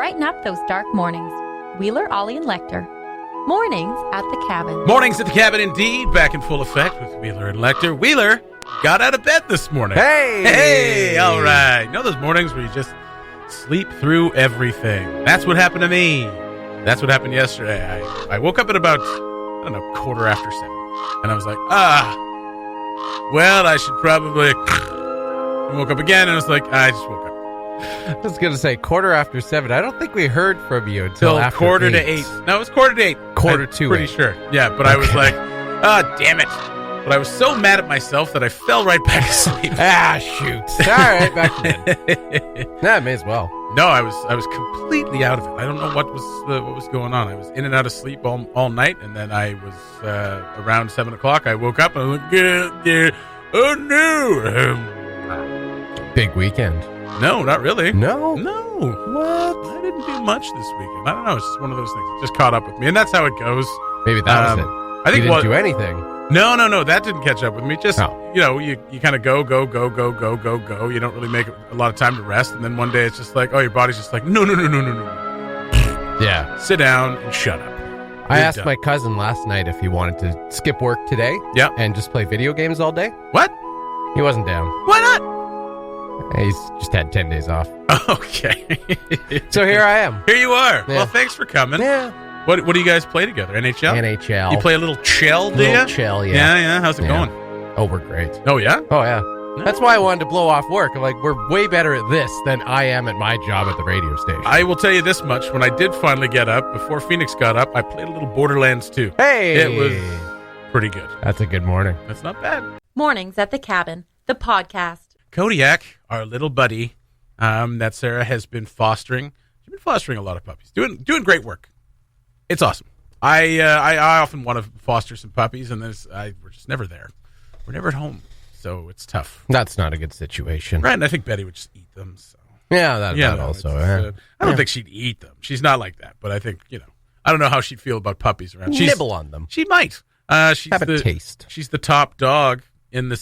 brighten up those dark mornings. Wheeler, Ollie, and Lekter. Mornings at the Cabin. Mornings at the Cabin, indeed. Back in full effect with Wheeler and Lekter. Wheeler got out of bed this morning. Hey, all right. You know those mornings where you just sleep through everything? That's what happened to me. That's what happened yesterday. I woke up at about, 7:15. And I was like, well, I should probably... I woke up again and I was like, I just woke up. I was going to say 7:15. I don't think we heard from you until after 7:45. No, it was 7:45. 7:45. Pretty sure. Yeah, but okay. I was like, damn it. But I was so mad at myself that I fell right back asleep. Shoot. All right, back to bed. Nah, may as well. No, I was completely out of it. I don't know what was going on. I was in and out of sleep all night, and then I was around 7 o'clock. I woke up and I was like, oh no. Big weekend. No, not really. No? What? I didn't do much this weekend. I don't know. It's just one of those things. It just caught up with me, and that's how it goes. Maybe that was it. I think you didn't do anything. No. That didn't catch up with me. Just, you kind of go. You don't really make a lot of time to rest, and then one day it's just like, your body's just like, no. Yeah. Sit down and shut up. I asked my cousin last night if he wanted to skip work today and just play video games all day. What? He wasn't down. Why not? He's just had 10 days off. Okay. So here I am. Here you are. Yeah. Well, thanks for coming. Yeah. What do you guys play together? NHL? NHL. You play a little chill, do you? Little chill, yeah. Yeah. How's it going? Oh, we're great. Oh, yeah? Oh, yeah. That's why I wanted to blow off work. I'm like, we're way better at this than I am at my job at the radio station. I will tell you this much. When I did finally get up, before Phoenix got up, I played a little Borderlands 2. Hey! It was pretty good. That's a good morning. That's not bad. Mornings at the Cabin, the podcast. Kodiak, our little buddy that Sarah has been fostering. She's been fostering a lot of puppies. Doing great work. It's awesome. I often want to foster some puppies, and we're just never there. We're never at home, so it's tough. That's not a good situation. Right, and I think Betty would just eat them. So. That also. I don't think she'd eat them. She's not like that, but I think, I don't know how she'd feel about puppies around. Nibble on them. She might. Have a taste. She's the top dog in the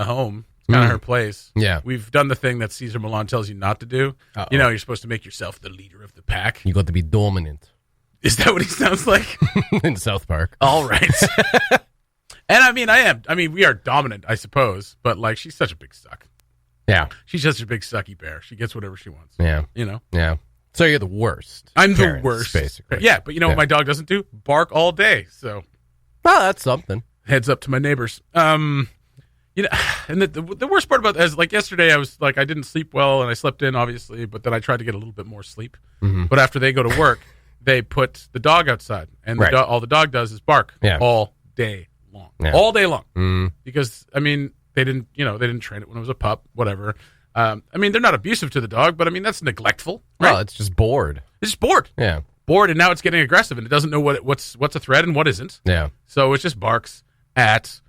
home. It's kind of her place. Yeah. We've done the thing that Cesar Millan tells you not to do. Uh-oh. You're supposed to make yourself the leader of the pack. You got to be dominant. Is that what he sounds like? In South Park. All right. And I am. We are dominant, I suppose, but she's such a big suck. Yeah. She's just a big sucky bear. She gets whatever she wants. Yeah. Yeah. So you're the worst. I'm the worst. Basically. Yeah, but what my dog doesn't do? Bark all day. So. Well, that's something. Heads up to my neighbors. And the worst part about that is, yesterday I was I didn't sleep well, and I slept in, obviously, but then I tried to get a little bit more sleep. Mm-hmm. But after they go to work, they put the dog outside, and all the dog does is bark all day long. Yeah. All day long. Mm. Because, they didn't train it when it was a pup, whatever. They're not abusive to the dog, but, that's neglectful. Right? Well, it's just bored. It's just bored. Yeah. Bored, and now it's getting aggressive, and it doesn't know what's a threat and what isn't. Yeah. So it just barks at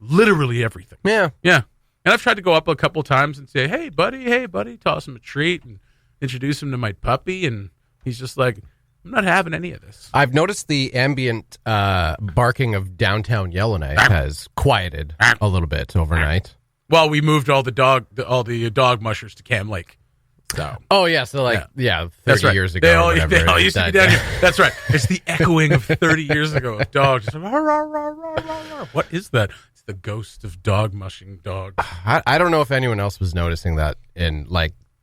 literally everything. Yeah. And I've tried to go up a couple times and say, hey, buddy, toss him a treat and introduce him to my puppy, and he's just like, I'm not having any of this. I've noticed the ambient barking of downtown Yellowknife has quieted a little bit overnight. Well, we moved all the dog mushers to Cam Lake. So. Oh, yeah. So, 30 years ago. They all used to be down here. That's right. It's the echoing of 30 years ago of dogs. Just, rah, rah, rah, rah, rah. What is that? It's the ghost of dog mushing dogs. I don't know if anyone else was noticing that in,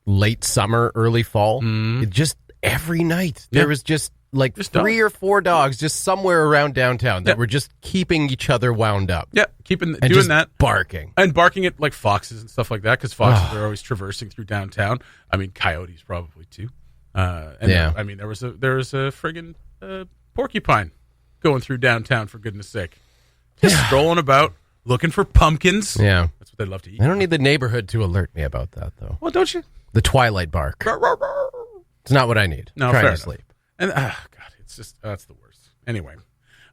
late summer, early fall. It just every night. There was just 3 or 4 dogs just somewhere around downtown that were just keeping each other wound up. Yeah, doing that. Barking. And barking at foxes and stuff like that, because foxes are always traversing through downtown. Coyotes probably too. There was a friggin' porcupine going through downtown, for goodness sake. Just strolling about, looking for pumpkins. Yeah. That's what they love to eat. I don't need the neighborhood to alert me about that, though. Well, don't you? The twilight bark. It's not what I need. No, trying fair to enough. sleep. And, it's just, that's the worst. Anyway,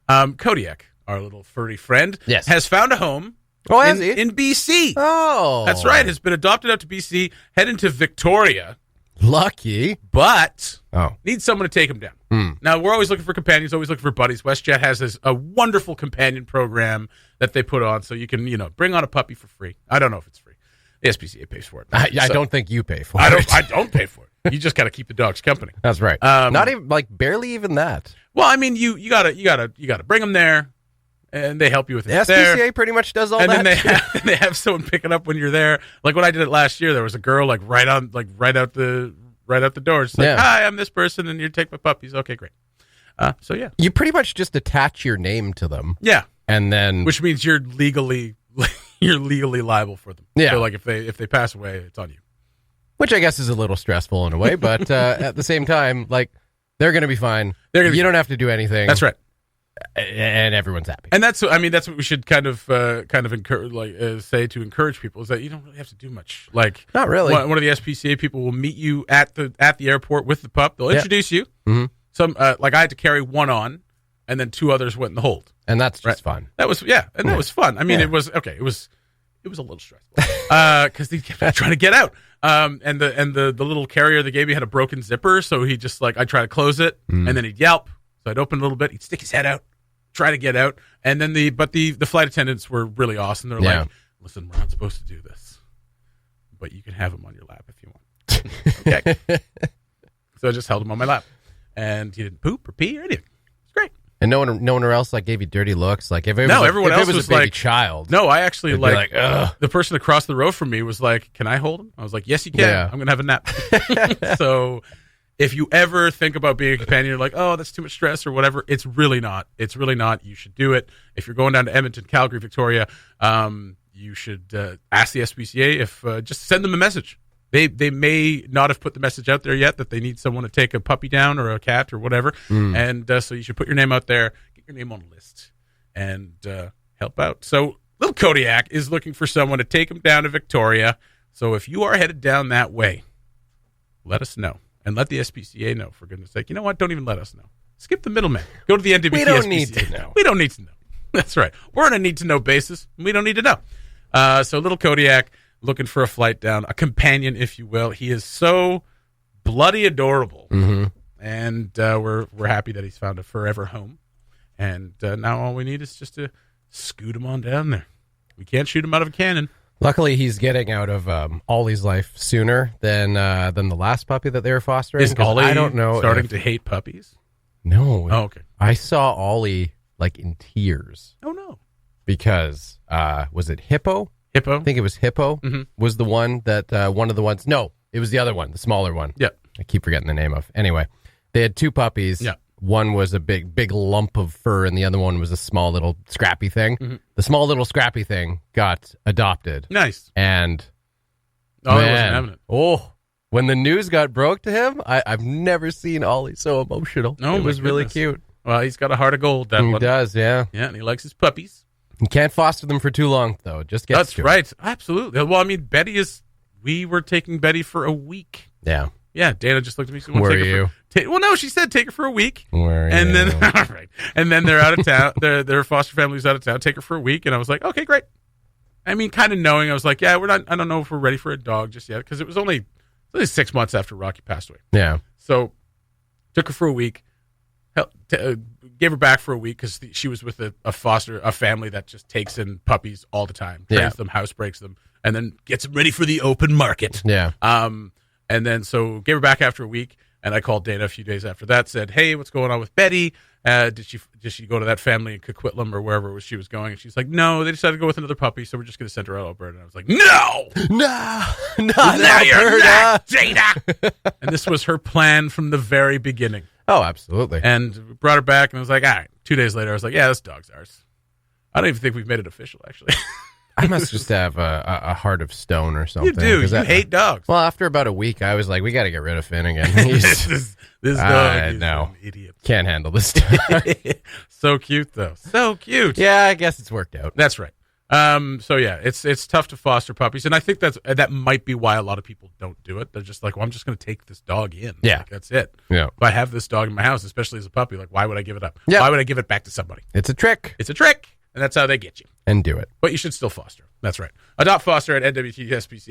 Kodiak, our little furry friend, has found a home in BC. Oh. That's right. Has been adopted out to BC, heading to Victoria. Lucky. But needs someone to take him down. Now, we're always looking for companions, always looking for buddies. WestJet has a wonderful companion program that they put on, so you can, bring on a puppy for free. I don't know if it's free. The SPCA pays for it. I don't think you pay for it. I don't pay for it. You just got to keep the dogs company. That's right. Not even barely even that. Well, I mean, you gotta bring them there, and they help you with it. The SPCA pretty much does all and that. then they have someone pick it up when you're there. Like when I did it last year, there was a girl right out the door. It's like, hi, I'm this person, and you take my puppies. Okay, great. So yeah, you pretty much just attach your name to them. Yeah, and then which means you're legally liable for them. Yeah. So like if they pass away, it's on you. Which I guess is a little stressful in a way, but at the same time, like they're going to be fine. You don't have to do anything. That's right, and everyone's happy. And that's what we should kind of encourage, say to encourage people is that you don't really have to do much. Like not really. One of the SPCA people will meet you at the airport with the pup. They'll introduce you. Mm-hmm. I had to carry one on, and then 2 others went in the hold. And that's just fun. That was that was fun. I mean, it was okay. It was a little stressful because he kept trying to get out. And the little carrier they gave me had a broken zipper, so he just I'd try to close it, and then he'd yelp. So I'd open a little bit. He'd stick his head out, try to get out, and then the flight attendants were really awesome. They're like, "Listen, we're not supposed to do this, but you can have him on your lap if you want." Okay. So I just held him on my lap, and he didn't poop or pee or anything. It's great. And no one else gave you dirty looks. Like if it was everyone else was a baby like child. No, I actually Ugh. The person across the row from me was like, "Can I hold him?" I was like, "Yes, you can. Yeah. I'm gonna have a nap." So, if you ever think about being a companion, you're like, "Oh, that's too much stress" or whatever. It's really not. It's really not. You should do it. If you're going down to Edmonton, Calgary, Victoria, you should ask the SPCA if just send them a message. They may not have put the message out there yet that they need someone to take a puppy down or a cat or whatever. And so you should put your name out there, get your name on the list, and help out. So little Kodiak is looking for someone to take him down to Victoria. So if you are headed down that way, let us know. And let the SPCA know, for goodness sake. You know what? Don't even let us know. Skip the middleman. Go to the NWT. We don't need to know. We don't need to know. That's right. We're on a need-to-know basis. We don't need to know. So little Kodiak looking for a flight down, a companion, if you will. He is so bloody adorable. Mm-hmm. And we're happy that he's found a forever home. And now all we need is just to scoot him on down there. We can't shoot him out of a cannon. Luckily, he's getting out of Ollie's life sooner than the last puppy that they were fostering. Is Ollie I don't know starting to hate puppies? No. Oh, okay. I saw Ollie in tears. Oh, no. Because, was it Hippo? Hippo? I think it was Hippo. Mm-hmm. Was the one that, one of the ones. No, it was the other one, the smaller one. Yeah. I keep forgetting the name of. Anyway, they had 2 puppies. Yeah. One was a big lump of fur, and the other one was a small little scrappy thing. Mm-hmm. The small little scrappy thing got adopted. Nice. And I wasn't having it. Oh, when the news got broke to him, I've never seen Ollie so emotional. Oh, it was really goodness. cute. Well, he's got a heart of gold. That He one. does, yeah. Yeah, and he likes his puppies. You can't foster them for too long, though. It just gets That's to right. Absolutely. Well, I mean, we were taking Betty for a week. It. Yeah. Yeah, Dana just looked at me. She Were you? Well, no, she said take her for a week. Were and you? then, all right. And then they're out of town. Their foster family's out of town. Take her for a week. And I was like, okay, great. I mean, kind of knowing, I was like, yeah, we're not. I don't know if we're ready for a dog just yet because it was only 6 months after Rocky passed away. Yeah. So took her for a week. Gave her back for a week because she was with a family that just takes in puppies all the time, trains them, housebreaks them, and then gets them ready for the open market. Yeah. And then so gave her back after a week, and I called Dana a few days after that. Said, "Hey, what's going on with Betty? Did she go to that family in Coquitlam or wherever she was going?" And she's like, "No, they decided to go with another puppy, so we're just going to send her out Alberta." And I was like, "No, not now you're not, Alberta. Dana." And this was her plan from the very beginning. Oh, absolutely. And we brought her back, and I was like, all right. 2 days later, I was like, yeah, this dog's ours. I don't even think we've made it official, actually. I must just have a heart of stone or something. You do. You hate dogs. Well, after about a week, I was like, we got to get rid of Finn again. This dog is an idiot. Can't handle this dog. So cute, though. So cute. Yeah, I guess it's worked out. That's right. So yeah, it's tough to foster puppies, and I think that might be why a lot of people don't do it. They're just like, well, I'm just going to take this dog in. Yeah, like, that's it. Yeah. If I have this dog in my house, especially as a puppy, like, why would I give it up? Yeah. Why would I give it back to somebody? It's a trick. It's a trick, and that's how they get you. And do it. But you should still foster. That's right. Adopt foster at nwtspca.com.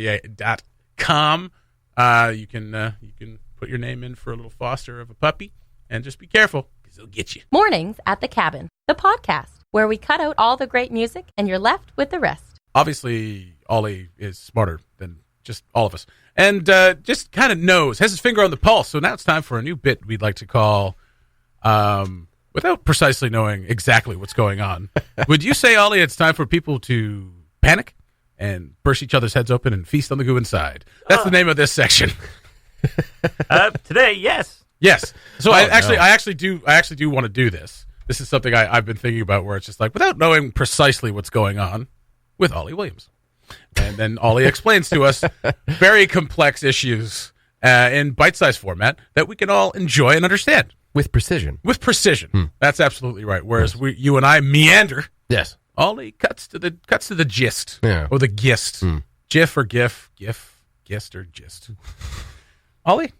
You can put your name in for a little foster of a puppy, and just be careful because they'll get you. Mornings at the Cabin, the podcast where we cut out all the great music and you're left with the rest. Obviously, Ollie is smarter than just all of us. and just kind of knows, has his finger on the pulse. So now it's time for a new bit we'd like to call, without precisely knowing exactly what's going on. Would you say, Ollie, it's time for people to panic and burst each other's heads open and feast on the goo inside? That's the name of this section. Today, yes. Yes. So I actually do want to do this. This is something I've been thinking about, where it's just like, without knowing precisely what's going on, with Ollie Williams. And then Ollie explains to us very complex issues in bite-sized format that we can all enjoy and understand. With precision. With precision. That's absolutely right. Whereas you and I meander. Yes. Ollie cuts to the gist. Yeah. Or the gist. GIF or GIF. Gist or gist. Ollie?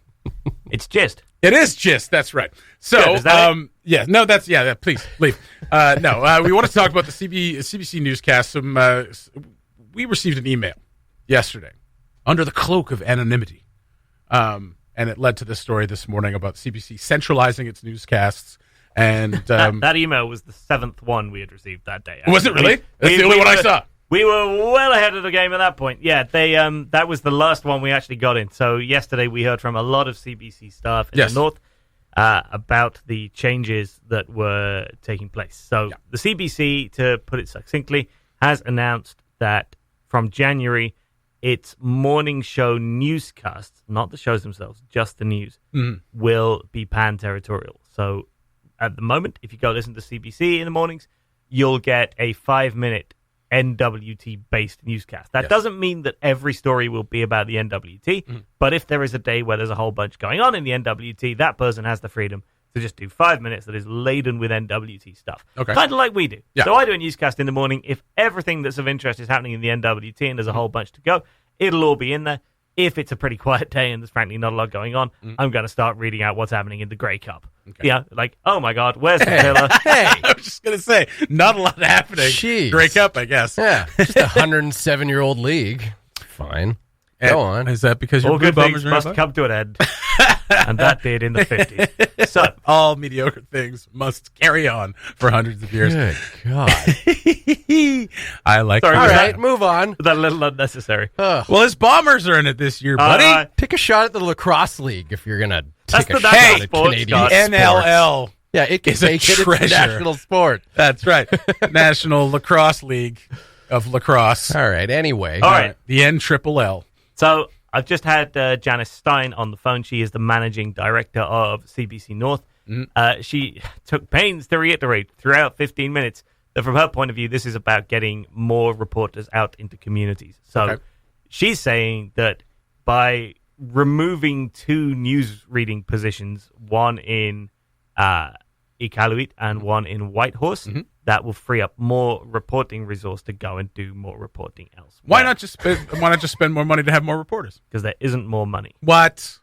It's gist. It is gist. That's right. So, Good, is that yeah, no, that's, yeah, please leave. No, we want to talk about the CBC newscast. We received an email yesterday under the cloak of anonymity. And it led to this story this morning about CBC centralizing its newscasts. And that email was the 7th one we had received that day. Was it really? That's the only one I saw. We were well ahead of the game at that point. Yeah, that was the last one we actually got in. So yesterday we heard from a lot of CBC staff in the North about the changes that were taking place. So the CBC, to put it succinctly, has announced that from January, its morning show newscasts, not the shows themselves, just the news, will be pan-territorial. So at the moment, if you go listen to CBC in the mornings, you'll get a 5-minute NWT-based newscast. That doesn't mean that every story will be about the NWT, but if there is a day where there's a whole bunch going on in the NWT, that person has the freedom to just do 5 minutes that is laden with NWT stuff. Okay. Kind of like we do. Yeah. So I do a newscast in the morning. If everything that's of interest is happening in the NWT and there's a whole bunch to go, it'll all be in there. If it's a pretty quiet day and there's frankly not a lot going on, I'm going to start reading out what's happening in the Grey Cup. Okay. Yeah, like, oh my God, where's the pillar? Hey, I was just going to say, not a lot happening. Jeez. Grey Cup, I guess. Yeah, just a 107-year-old league. Fine. Go on. Is that because your All Blue good things Bombers are must in come to an end. And that did in the 50s. So, all mediocre things must carry on for hundreds of years. Good God. I like Sorry, that. All was right, move on. that a little unnecessary. Well, his Bombers are in it this year, buddy. Pick a shot at the lacrosse league if you're going to That's take a the shot national at sports, Canadian Scott. sports. NLL. Yeah, it can is a take it. It's treasure. a national sport. That's right. National Lacrosse League of Lacrosse. All right, anyway. All right. The NLL. So I've just had Janice Stein on the phone. She is the managing director of CBC North. She took pains to reiterate throughout 15 minutes that from her point of view, this is about getting more reporters out into communities. So she's saying that by removing 2 news reading positions, one in Iqaluit and one in Whitehorse, that will free up more reporting resource to go and do more reporting elsewhere. Why not just spend more money to have more reporters? Because there isn't more money. What?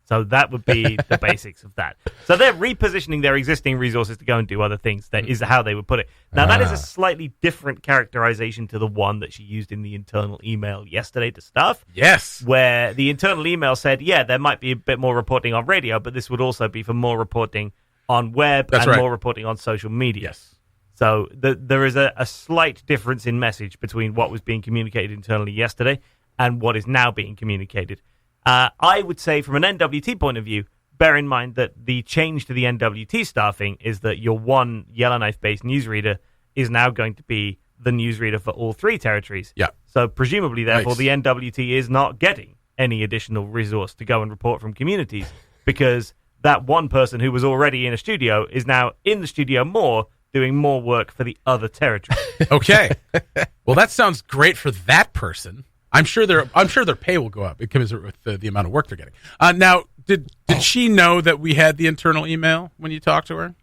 So that would be the basics of that. So they're repositioning their existing resources to go and do other things. That is how they would put it. Now, that is a slightly different characterization to the one that she used in the internal email yesterday to staff. Yes. Where the internal email said, yeah, there might be a bit more reporting on radio, but this would also be for more reporting on web more reporting on social media. Yes. So there is a slight difference in message between what was being communicated internally yesterday and what is now being communicated. I would say from an NWT point of view, bear in mind that the change to the NWT staffing is that your one Yellowknife-based newsreader is now going to be the newsreader for all 3 territories. Yeah. So presumably, therefore, the NWT is not getting any additional resource to go and report from communities because that one person who was already in a studio is now in the studio more, doing more work for the other territories. Okay. Well, that sounds great for that person. I'm sure their pay will go up because with the amount of work they're getting. Now, did she know that we had the internal email when you talked to her?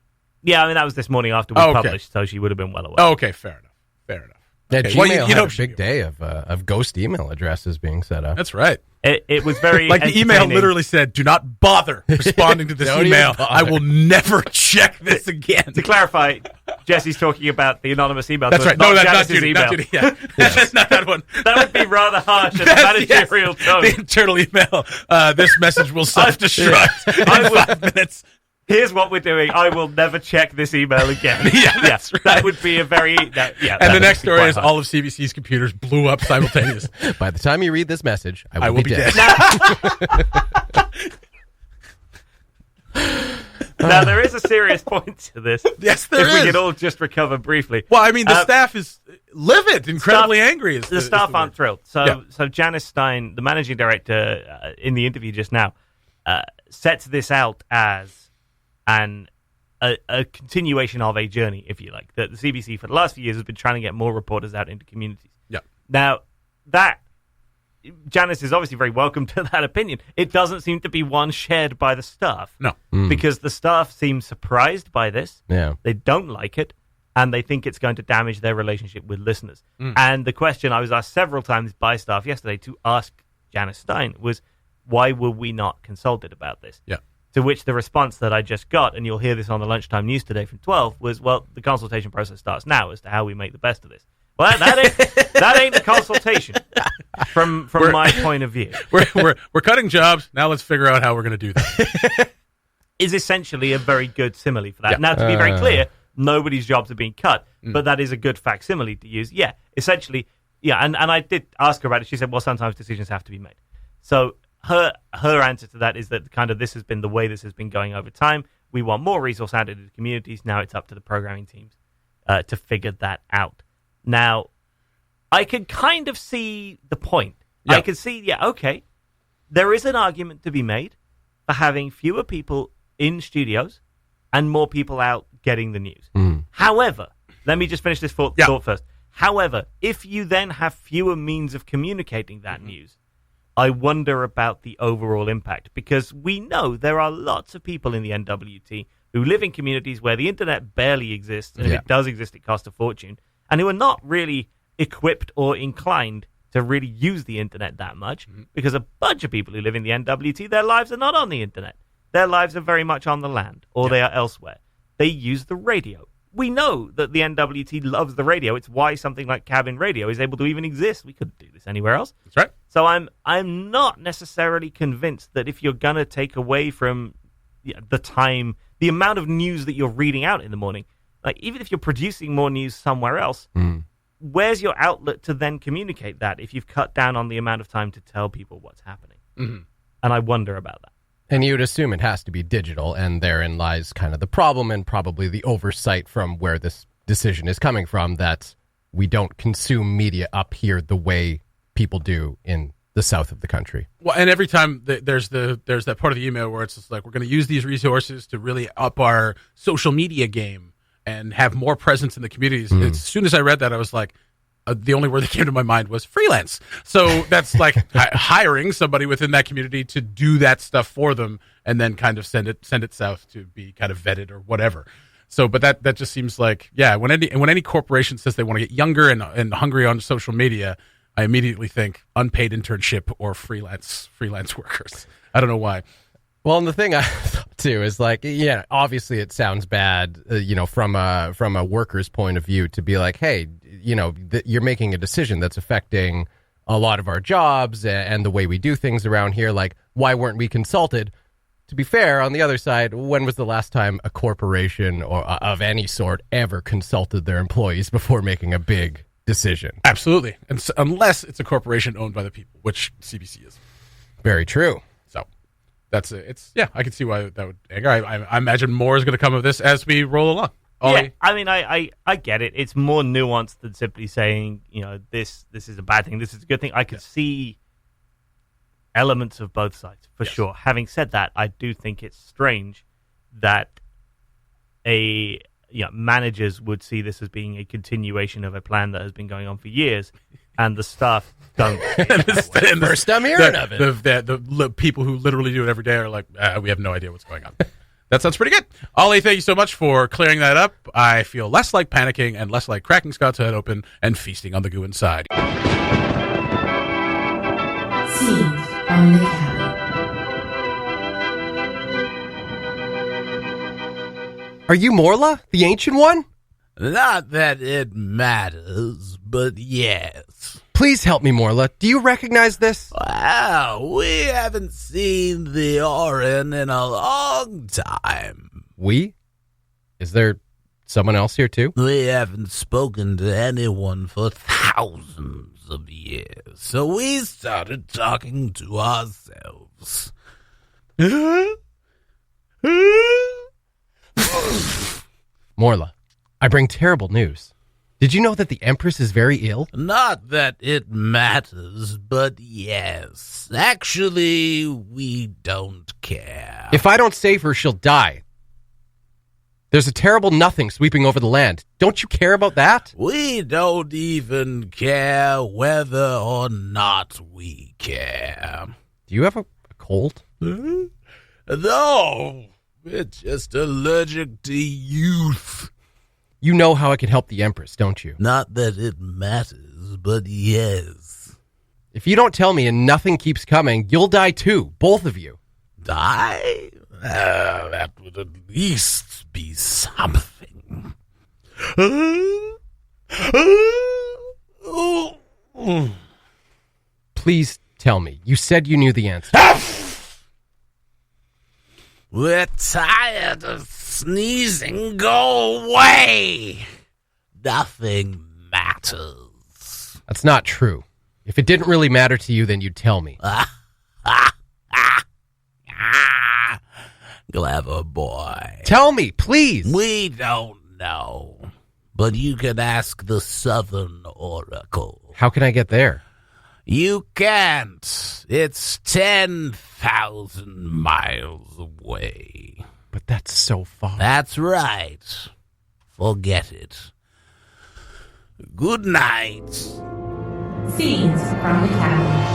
Yeah, I mean that was this morning after we published, so she would have been well aware. Oh, okay, fair enough. Yeah, Okay. Gmail had a big day of ghost email addresses being set up. That's right. It was very like the email literally said, "Do not bother responding to this email. I will never check this again." To clarify, Jesse's talking about the anonymous email. That's right. Not No, that's not Janice's Judy. email. Not Judy. Yeah. That's not that one. That would be rather harsh as a managerial tone. The internal email. This message will self-destruct in 5 minutes. Here's what we're doing. I will never check this email again. That's right. That would be a very... and the next story is all of CBC's computers blew up simultaneously. By the time you read this message, I will be dead. Now, there is a serious point to this. Yes, there is. If we could all just recover briefly. Well, I mean, the staff is livid, incredibly angry. The staff aren't thrilled. So Janice Stein, the managing director, in the interview just now, sets this out as a continuation of a journey, if you like. The CBC, for the last few years, has been trying to get more reporters out into communities. Yeah. Now, Janice is obviously very welcome to that opinion. It doesn't seem to be one shared by the staff. No. Because the staff seem surprised by this. Yeah. They don't like it, and they think it's going to damage their relationship with listeners. And the question I was asked several times by staff yesterday to ask Janice Stein was, why were we not consulted about this? Yeah. To which the response that I just got, and you'll hear this on the lunchtime news today from 12, was, well, the consultation process starts now as to how we make the best of this. Well, that ain't a consultation from my point of view. We're cutting jobs. Now let's figure out how we're going to do that. Is essentially a very good simile for that. Yeah. Now, to be very clear, nobody's jobs are being cut, but that is a good facsimile to use. Yeah, essentially, yeah, and I did ask her about it. She said, well, sometimes decisions have to be made. So her answer to that is that kind of this has been the way this has been going over time. We want more resource added to the communities. Now it's up to the programming teams to figure that out. Now, I could kind of see the point. Yeah. I could see, okay, there is an argument to be made for having fewer people in studios and more people out getting the news. However, let me just finish this thought first. However, if you then have fewer means of communicating that news, I wonder about the overall impact, because we know there are lots of people in the NWT who live in communities where the internet barely exists, and if it does exist, it costs a fortune, and who are not really equipped or inclined to really use the internet that much, because a bunch of people who live in the NWT, their lives are not on the internet. Their lives are very much on the land, or they are elsewhere. They use the radio. We know that the NWT loves the radio. It's why something like Cabin Radio is able to even exist. We couldn't do this anywhere else. That's right. So I'm not necessarily convinced that if you're going to take away from the time, the amount of news that you're reading out in the morning, like even if you're producing more news somewhere else, where's your outlet to then communicate that if you've cut down on the amount of time to tell people what's happening? And I wonder about that. And you would assume it has to be digital, and therein lies kind of the problem and probably the oversight from where this decision is coming from, that we don't consume media up here the way people do in the south of the country. Well, and every time there's that part of the email where it's just like, we're going to use these resources to really up our social media game and have more presence in the communities. As soon as I read that, I was like, the only word that came to my mind was freelance. So that's like hiring somebody within that community to do that stuff for them, and then kind of send it south to be kind of vetted or whatever. So, but that just seems like, when any corporation says they want to get younger and hungry on social media, I immediately think unpaid internship or freelance workers. I don't know why. Well, and the thing I thought too is like, obviously it sounds bad, from a worker's point of view to be like, hey, you're making a decision that's affecting a lot of our jobs and the way we do things around here. Like, why weren't we consulted? To be fair, on the other side, when was the last time a corporation or of any sort ever consulted their employees before making a big decision? Absolutely, and unless it's a corporation owned by the people, which CBC is. Very true. That's it. I can see why that would anger. I imagine more is going to come of this as we roll along. Ollie? Yeah, I mean, I get it. It's more nuanced than simply saying, this is a bad thing, this is a good thing. I could see elements of both sides, for sure. Having said that, I do think it's strange that managers would see this as being a continuation of a plan that has been going on for years, and the staff don't. First I'm hearing of it. The people who literally do it every day are like, we have no idea what's going on. That sounds pretty good. Ollie, thank you so much for clearing that up. I feel less like panicking and less like cracking Scott's head open and feasting on the goo inside. Scenes on the cabin. Are you Morla, the ancient one? Not that it matters, but yes. Please help me, Morla. Do you recognize this? Wow, we haven't seen the Orin in a long time. We? Is there someone else here too? We haven't spoken to anyone for thousands of years, so we started talking to ourselves. Morla, I bring terrible news. Did you know that the Empress is very ill? Not that it matters, but yes. Actually, we don't care. If I don't save her, she'll die. There's a terrible nothing sweeping over the land. Don't you care about that? We don't even care whether or not we care. Do you have a cold? No, we're just allergic to youth. You know how I can help the Empress, don't you? Not that it matters, but yes. If you don't tell me and nothing keeps coming, you'll die too, both of you. Die? That would at least be something. Please tell me. You said you knew the answer. We're tired of sneezing. Go away. Nothing matters. That's not true. If it didn't really matter to you, then you'd tell me. Clever boy. Tell me, please. We don't know. But you can ask the Southern Oracle. How can I get there? You can't. It's 10,000 miles away. But that's so far. That's right. Forget it. Good night. Scenes from the cabin.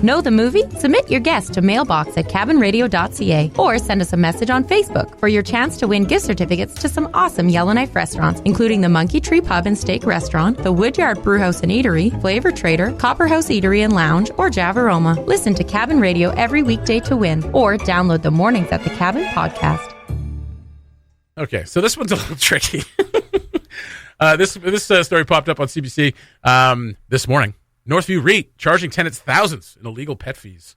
Know the movie? Submit your guest to mailbox@cabinradio.ca or send us a message on Facebook for your chance to win gift certificates to some awesome Yellowknife restaurants, including the Monkey Tree Pub and Steak Restaurant, the Woodyard Brewhouse and Eatery, Flavor Trader, Copperhouse Eatery and Lounge, or Javaroma. Listen to Cabin Radio every weekday to win, or download the Mornings at the Cabin podcast. Okay, so this one's a little tricky. This story popped up on CBC this morning. Northview REIT charging tenants thousands in illegal pet fees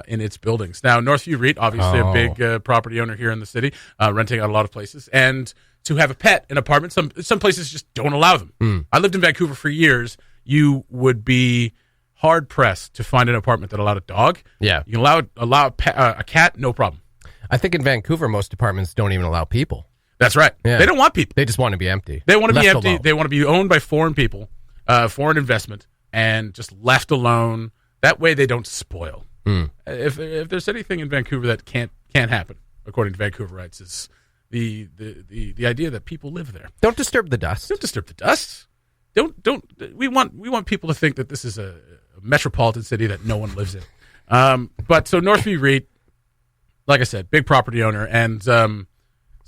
in its buildings. Now, Northview REIT, obviously a big property owner here in the city, renting out a lot of places. And to have a pet in an apartment, some places just don't allow them. I lived in Vancouver for years. You would be hard-pressed to find an apartment that allowed a dog. Yeah. You can allow a cat, no problem. I think in Vancouver, most apartments don't even allow people. That's right. Yeah. They don't want people. They just want to be empty. They want to be Left empty. alone. They want to be owned by foreign people, foreign investment, and just left alone. That way they don't spoil. If there's anything in Vancouver that can't happen, according to Vancouverites, is the idea that people live there. Don't disturb the dust. Don't disturb the dust. We want people to think that this is a metropolitan city that no one lives in. But so Northview REIT, like I said, big property owner, and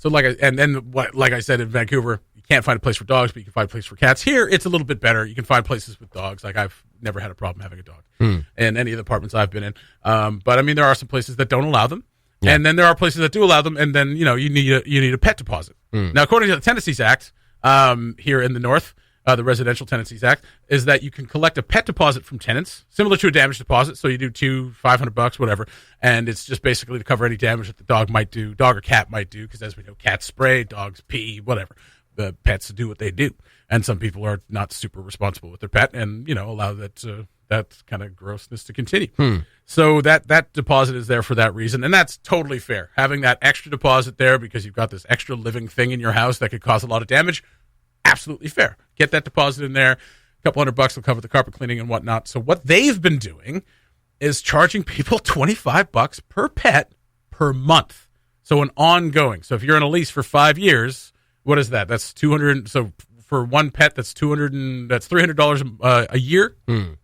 like I said in Vancouver, you can't find a place for dogs, but you can find a place for cats. Here, it's a little bit better. You can find places with dogs. Like I've never had a problem having a dog in any of the apartments I've been in. But I mean, there are some places that don't allow them, and then there are places that do allow them. And then you need a pet deposit. Now, according to the Tenancies Act here in the North, the Residential Tenancies Act, is that you can collect a pet deposit from tenants, similar to a damage deposit. So you do $500, whatever, and it's just basically to cover any damage that the dog or cat might do. Because as we know, cats spray, dogs pee, whatever. The pets do what they do, and some people are not super responsible with their pet, and allow that kind of grossness to continue. So that deposit is there for that reason, and that's totally fair. Having that extra deposit there because you've got this extra living thing in your house that could cause a lot of damage, absolutely fair. Get that deposit in there. A couple $100 will cover the carpet cleaning and whatnot. So what they've been doing is charging people $25 per pet per month. So an ongoing. So if you're in a lease for 5 years. What is that? That's $200. So for one pet, that's $300 a year,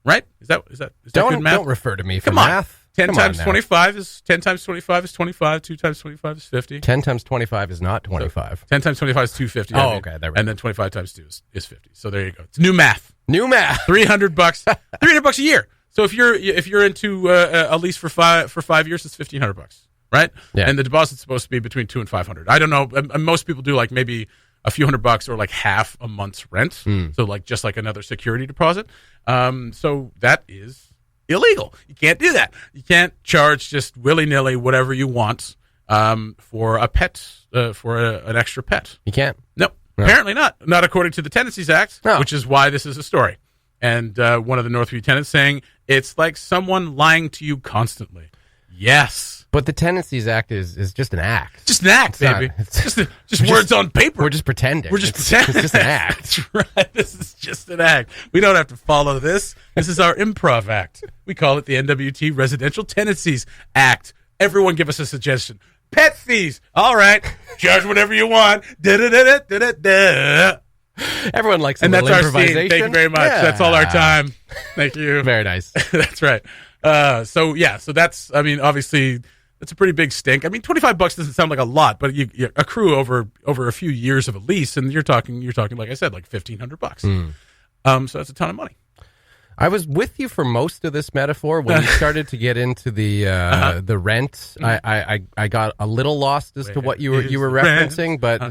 right? Is that good math? Don't refer to me for Come math. On. 10 times 25 is 25. 2 times 25 is 50. 10 times 25 is not 25. So 10 times 25 is 250. Oh, okay. And then 25 times 2 is 50. So there you go. It's new math. $300. $300 a year. So if you're into a lease for 5 years, it's $1,500. Right? Yeah. And the deposit's supposed to be between $200 and $500. I don't know. Most people do like maybe a few $100 or like half a month's rent. So like just like another security deposit. So that is illegal. You can't do that. You can't charge just willy-nilly whatever you want for a pet, for an extra pet. You can't? No, apparently not. Not according to the Tenancies Act, No. which is why this is a story. And one of the Northview tenants saying, it's like someone lying to you constantly. Yes. But the Tenancies Act is just an act. Just an act, baby. Just words on paper. We're just pretending. We're just pretending. It's just an act. That's right. This is just an act. We don't have to follow this. This is our improv act. We call it the NWT Residential Tenancies Act. Everyone give us a suggestion. Pet fees. All right. Charge whatever you want. Da-da-da-da-da-da-da. Everyone likes a And that's little our improvisation. scene. Thank you very much. Yeah. That's all our time. Thank you. Very nice. That's right. So that's, I mean, obviously, that's a pretty big stink. I mean, $25 doesn't sound like a lot, but you accrue over a few years of a lease, and you're talking, like I said, like $1,500. So that's a ton of money. I was with you for most of this metaphor. When you started to get into the rent, I got a little lost as to what you were referencing, but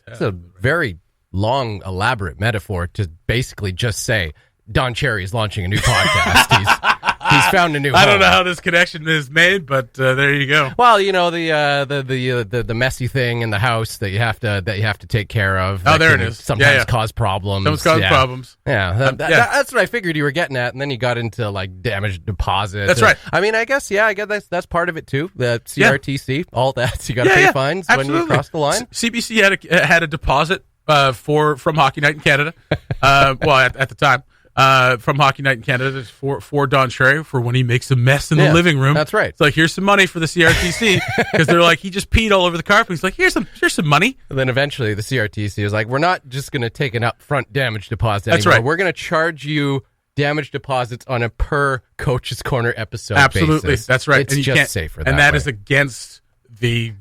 it's a very long, elaborate metaphor to basically just say Don Cherry is launching a new podcast. He's found a new home. I don't know how this connection is made, but there you go. Well, you know the messy thing in the house that you have to take care of. Oh, there it is. Sometimes cause problems. Sometimes cause problems. Yeah, that's what I figured you were getting at, and then you got into like damage deposit. That's right. I mean, I guess that's part of it too. The CRTC, all that. You got to pay fines absolutely. when you cross the line. CBC had a deposit from Hockey Night in Canada. Well, at the time. From Hockey Night in Canada for Don Cherry for when he makes a mess in the living room. That's right. It's like, here's some money for the CRTC because they're like, he just peed all over the carpet. He's like, here's some money. And then eventually the CRTC is like, we're not just going to take an upfront damage deposit That's anymore. right. We're going to charge you damage deposits on a per Coach's Corner episode Absolutely. basis. That's right. It's and just safer and that way. is against the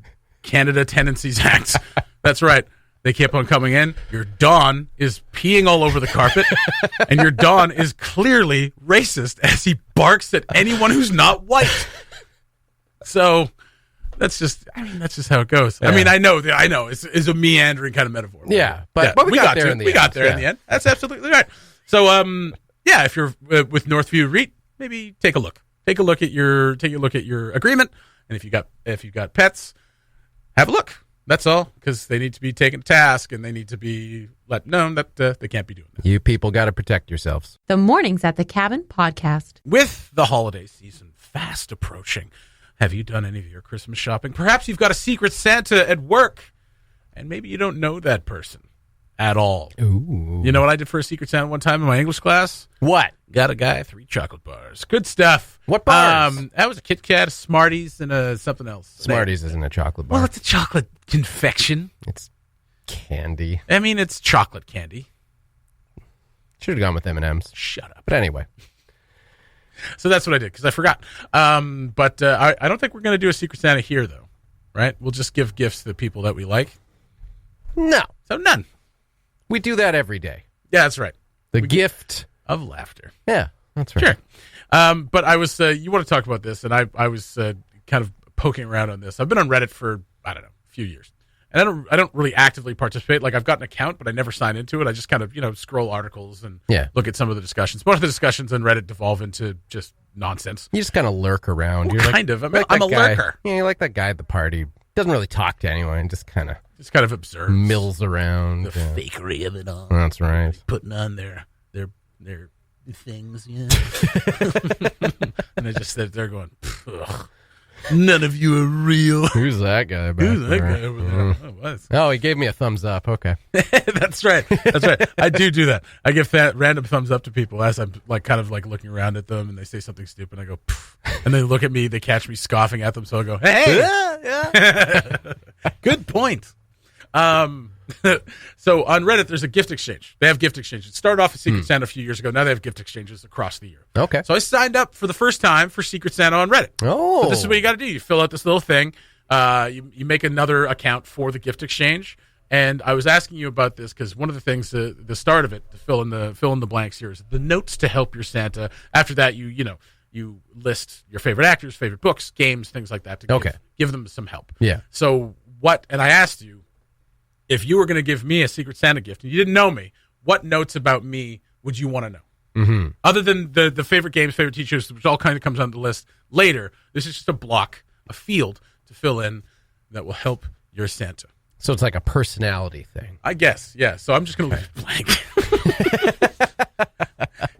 Canada Tenancies Act. That's right. They kept on coming in. Your Don is peeing all over the carpet, and your Don is clearly racist as he barks at anyone who's not white. So that's just how it goes. Yeah. I mean, I know. It's a meandering kind of metaphor. Yeah, but we got there in the end. We got there in the end. That's absolutely right. So, if you're with Northview REIT, maybe take a look. Take a look at your agreement, and if you got pets, have a look. That's all, because they need to be taken to task, and they need to be let known that they can't be doing that. You people got to protect yourselves. The Mornings at the Cabin podcast. With the holiday season fast approaching, have you done any of your Christmas shopping? Perhaps you've got a secret Santa at work, and maybe you don't know that person at all. Ooh. You know what I did for a secret Santa one time in my English class? What? Got a guy 3 chocolate bars. Good stuff. What bars? That was a Kit Kat, a Smarties, and something else. Smarties isn't a chocolate bar. Well, it's a chocolate confection. It's candy. I mean, it's chocolate candy. Should have gone with M&M's. Shut up. But anyway. So that's what I did, because I forgot. But I don't think we're going to do a Secret Santa here, though. Right? We'll just give gifts to the people that we like. No. So none. We do that every day. Yeah, that's right. The gift of laughter. Yeah, that's right. Sure. But I was, you want to talk about this, and I was kind of poking around on this. I've been on Reddit for, I don't know, a few years. And I don't really actively participate. Like, I've got an account, but I never sign into it. I just kind of, scroll articles and look at some of the discussions. Most of the discussions on Reddit devolve into just nonsense. You just kind of lurk around. Well, You're kind of. like I'm a guy. lurker. Yeah, you're like that guy at the party. Doesn't really talk to anyone and just kind of observes. mills around. The fakery of it all. That's right. Putting on their things, yeah. And they just sit there going, ugh. None of you are real. Who's that guy back Who's that there? guy over there? Oh, what? Oh, he gave me a thumbs up. Okay. That's right. That's right. I do that. I give random thumbs up to people as I'm kind of looking around at them, and they say something stupid. And I go, pff, and they look at me. They catch me scoffing at them. So I go, hey, Yeah. good point. So on Reddit, there's a gift exchange. They have gift exchanges. It started off as Secret Santa a few years ago. Now they have gift exchanges across the year. Okay. So I signed up for the first time for Secret Santa on Reddit. Oh. So this is what you got to do. You fill out this little thing. You make another account for the gift exchange. And I was asking you about this because one of the things, the start of it, to fill in the blanks here, is the notes to help your Santa. After that, you list your favorite actors, favorite books, games, things like that to give them some help. Yeah. So and I asked you, if you were going to give me a Secret Santa gift and you didn't know me, what notes about me would you want to know? Mm-hmm. Other than the favorite games, favorite teachers, which all kind of comes on the list later, this is just a block, a field to fill in that will help your Santa. So it's like a personality thing. I guess, yeah. So I'm just going to leave it blank.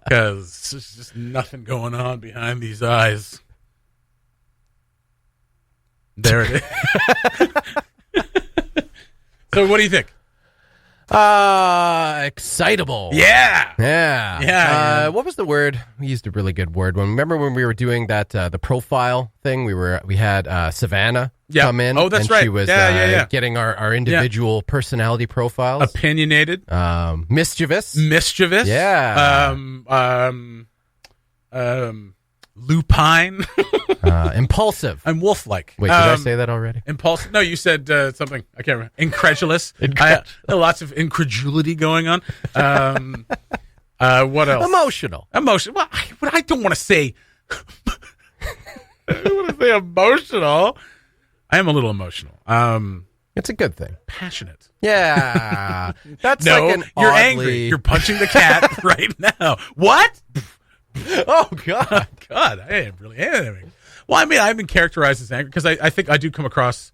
Because there's just nothing going on behind these eyes. There it is. So what do you think? Excitable. Yeah. Yeah. What was the word? We used a really good word. Remember when we were doing that, the profile thing? We had Savannah come in. Oh, that's and right. She was getting our individual personality profiles. Opinionated. Mischievous. Yeah. Lupine. Impulsive. I'm wolf-like. Wait, did I say that already? Impulsive. No, you said something. I can't remember. Incredulous. Lots of incredulity going on. What else? Emotional. Well, I don't want to say. I don't want to say emotional. I am a little emotional. It's a good thing. Passionate. Yeah. That's no, like you're angry. You're punching the cat right now. What? Oh, God. God, I am really angry. Well, I mean, I've been characterized as angry because I think I do come across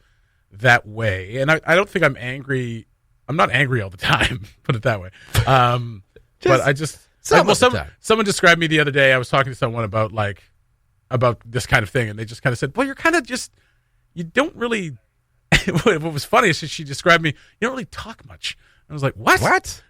that way. And I don't think I'm angry. I'm not angry all the time, put it that way. But I just... someone described me the other day. I was talking to someone about this kind of thing, and they just kind of said, well, you're kind of just... You don't really... What was funny is she described me, you don't really talk much. I was like, what? What?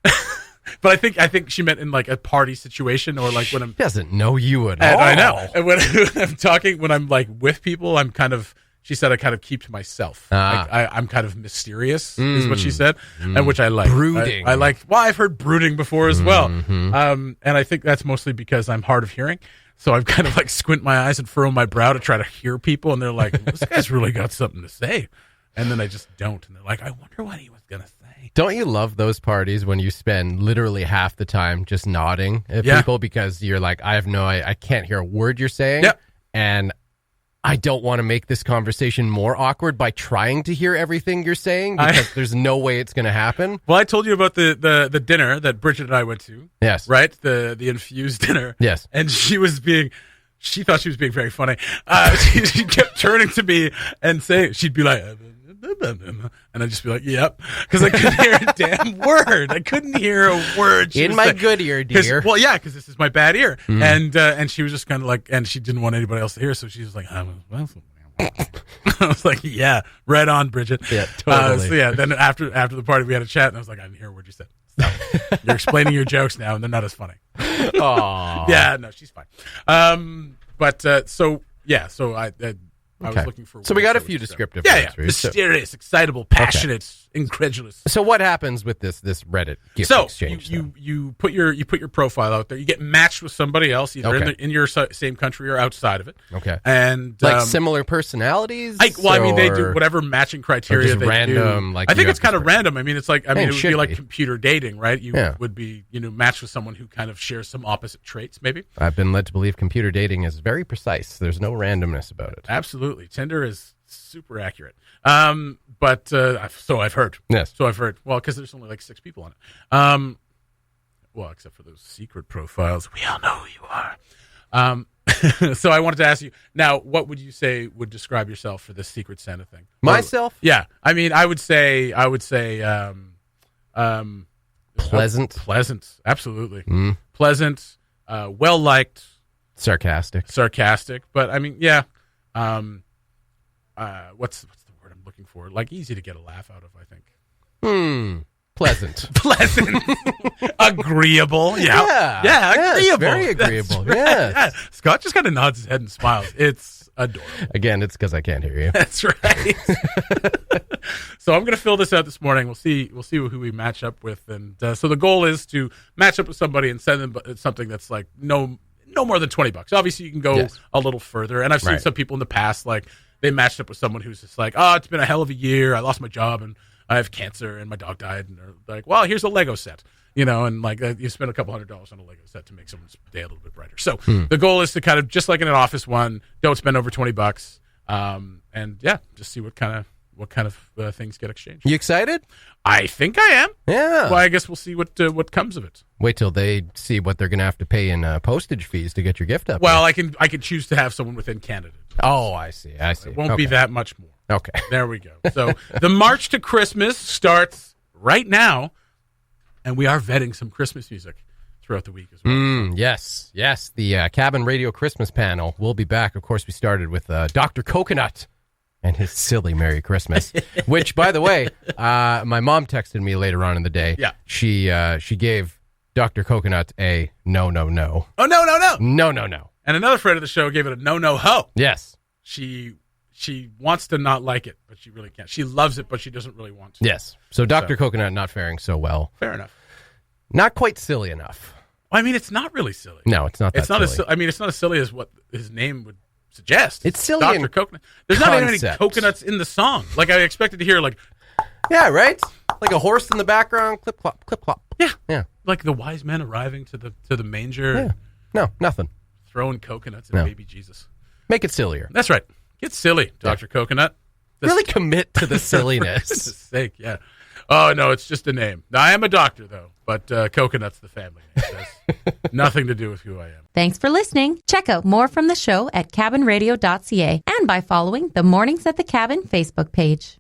But I think she meant in like a party situation or like when I'm... She doesn't know you at all. I know. And when I'm talking, when I'm like with people, I'm kind of... She said I kind of keep to myself. I'm kind of mysterious, is what she said, and which I like. Brooding. I like. Well, I've heard brooding before as well, Mm-hmm. and I think that's mostly because I'm hard of hearing. So I've kind of like squint my eyes and furrow my brow to try to hear people, and they're like, "This guy's really got something to say," and then I just don't, and they're like, "I wonder what he was gonna say." Don't you love those parties when you spend literally half the time just nodding at people because you're like, I can't hear a word you're saying, and I don't want to make this conversation more awkward by trying to hear everything you're saying because there's no way it's going to happen. Well, I told you about the dinner that Bridget and I went to. Yes. Right? The infused dinner. Yes. And she thought she was being very funny. She kept turning to me and saying, she'd be like, and I'd just be like, yep. Because I couldn't hear a damn word. I couldn't hear a word. In my good ear, dear. Well, yeah, because this is my bad ear. And she was just kind of like, and she didn't want anybody else to hear, so she was like, I was like, yeah, right on, Bridget. Yeah, totally. So yeah, then after the party, we had a chat, and I was like, I didn't hear a word you said. Stop. You're explaining your jokes now, and they're not as funny. Aww. Yeah, no, she's fine. So I was looking for... So we got a few descriptive words. Yeah. Mysterious, excitable, passionate, incredulous. So what happens with this Reddit gift exchange? So you put your profile out there. You get matched with somebody else, either in your same country or outside of it. Okay. And like similar personalities? they do whatever matching criteria they random, do. I think it's kind of random. I mean, it's like, it would be like be. computer dating, right? You would be, matched with someone who kind of shares some opposite traits, maybe. I've been led to believe computer dating is very precise. There's no randomness about it. Absolutely. Tinder is super accurate. But so I've heard. Yes. So I've heard. Well, because there's only like 6 people on it. Well, except for those secret profiles. We all know who you are. So I wanted to ask you, now, what would you say would describe yourself for this Secret Santa thing? Myself? Yeah. I mean, I would say pleasant. Pleasant. Absolutely. Pleasant, well-liked. Sarcastic. But I mean, yeah. What's the word I'm looking for? Like easy to get a laugh out of, I think. Pleasant. Pleasant. Agreeable. Yeah. Agreeable. Very agreeable. Right. Yes. Yeah. Scott just kind of nods his head and smiles. It's adorable. Again, it's because I can't hear you. That's right. So I'm going to fill this out this morning. We'll see who we match up with. And so the goal is to match up with somebody and send them something that's like no more than $20. Obviously, you can go a little further. And I've seen some people in the past, like, they matched up with someone who's just like, oh, it's been a hell of a year. I lost my job and I have cancer and my dog died. And they're like, well, here's a Lego set, and like you spend a couple $100s on a Lego set to make someone's day a little bit brighter. So the goal is to kind of, just like in an office one, don't spend over $20. And yeah, just see what kind what kind of things get exchanged. You excited? I think I am. Yeah. Well, I guess we'll see what comes of it. Wait till they see what they're going to have to pay in postage fees to get your gift up. Well, I can choose to have someone within Canada. Oh, I see. It won't be that much more. Okay. There we go. So the March to Christmas starts right now, and we are vetting some Christmas music throughout the week as well. Yes. The Cabin Radio Christmas panel will be back. Of course, we started with Dr. Coconut and his silly Merry Christmas, which, by the way, my mom texted me later on in the day. Yeah. She gave Dr. Coconut a no. Oh, no. No. And another friend of the show gave it a no-ho. Yes. She wants to not like it, but she really can't. She loves it, but she doesn't really want to. Yes. So Dr. Coconut not faring so well. Fair enough. Not quite silly enough. Well, I mean, it's not really silly. No, it's not that silly. It's not as silly as what his name would suggest. It's silly Dr. Coconut. There's not even any coconuts in the song. Like, I expected to hear, like... Yeah, right? Like a horse in the background, clip-clop, clip-clop. Yeah. Like the wise men arriving to the manger. Yeah. No, nothing. Throwing coconuts at baby Jesus. Make it sillier. That's right. Get silly, Dr. Coconut. Really commit to the silliness. For goodness sake, yeah. Oh, no, it's just a name. I am a doctor, though, but Coconut's the family name. It has nothing to do with who I am. Thanks for listening. Check out more from the show at cabinradio.ca and by following the Mornings at the Cabin Facebook page.